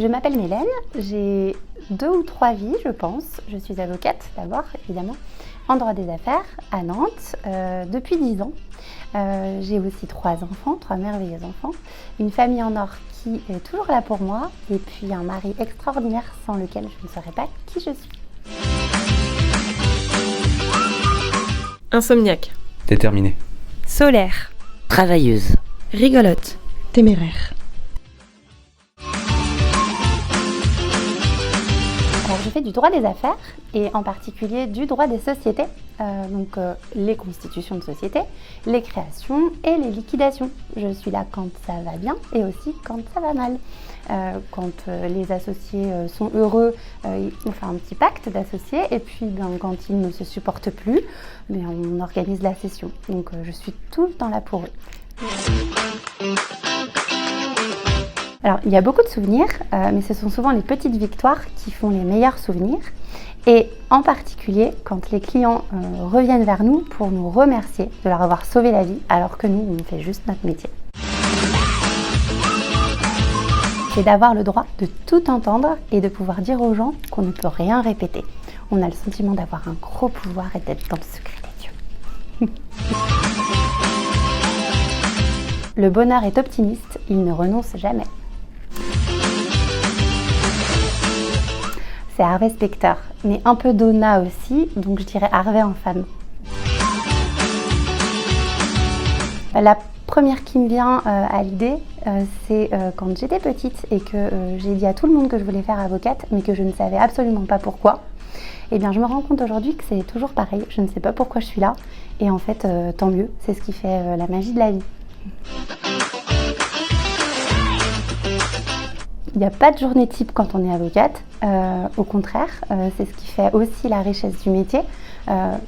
Je m'appelle Mélène, j'ai 2 ou 3 vies, je pense. Je suis avocate d'abord, évidemment, en droit des affaires à Nantes depuis 10 ans. J'ai aussi 3 enfants, 3 merveilleux enfants, une famille en or qui est toujours là pour moi, et puis un mari extraordinaire sans lequel je ne saurais pas qui je suis. Insomniaque. Déterminée. Solaire. Travailleuse. Rigolote. Téméraire. Alors, je fais du droit des affaires et en particulier du droit des sociétés, donc les constitutions de sociétés, les créations et les liquidations. Je suis là quand ça va bien et aussi quand ça va mal. Quand les associés sont heureux, on fait un petit pacte d'associés, et puis quand ils ne se supportent plus, on organise la session. Donc je suis tout le temps là pour eux. Alors, il y a beaucoup de souvenirs, mais ce sont souvent les petites victoires qui font les meilleurs souvenirs. Et en particulier, quand les clients reviennent vers nous pour nous remercier de leur avoir sauvé la vie, alors que nous, on fait juste notre métier. C'est d'avoir le droit de tout entendre et de pouvoir dire aux gens qu'on ne peut rien répéter. On a le sentiment d'avoir un gros pouvoir et d'être dans le secret des dieux. Le bonheur est optimiste, il ne renonce jamais. C'est Harvey Specter, mais un peu Donna aussi, donc je dirais Harvey en femme. La première qui me vient à l'idée, c'est quand j'étais petite et que j'ai dit à tout le monde que je voulais faire avocate, mais que je ne savais absolument pas pourquoi. Eh bien, je me rends compte aujourd'hui que c'est toujours pareil, je ne sais pas pourquoi je suis là, et en fait, tant mieux, c'est ce qui fait la magie de la vie. Il n'y a pas de journée type quand on est avocate, au contraire, c'est ce qui fait aussi la richesse du métier.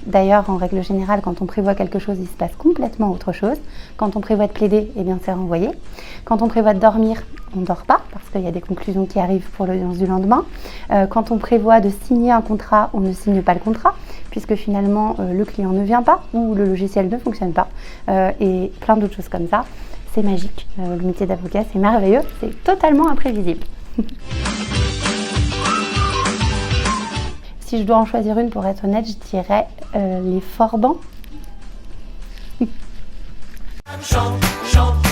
D'ailleurs, en règle générale, quand on prévoit quelque chose, il se passe complètement autre chose. Quand on prévoit de plaider, eh bien c'est renvoyé. Quand on prévoit de dormir, on ne dort pas, parce qu'il y a des conclusions qui arrivent pour l'audience du lendemain. Quand on prévoit de signer un contrat, on ne signe pas le contrat, puisque finalement le client ne vient pas, ou le logiciel ne fonctionne pas, et plein d'autres choses comme ça. C'est magique, le métier d'avocat, c'est merveilleux, c'est totalement imprévisible. Si je dois en choisir une pour être honnête, je dirais les Forbans. Chante, chante.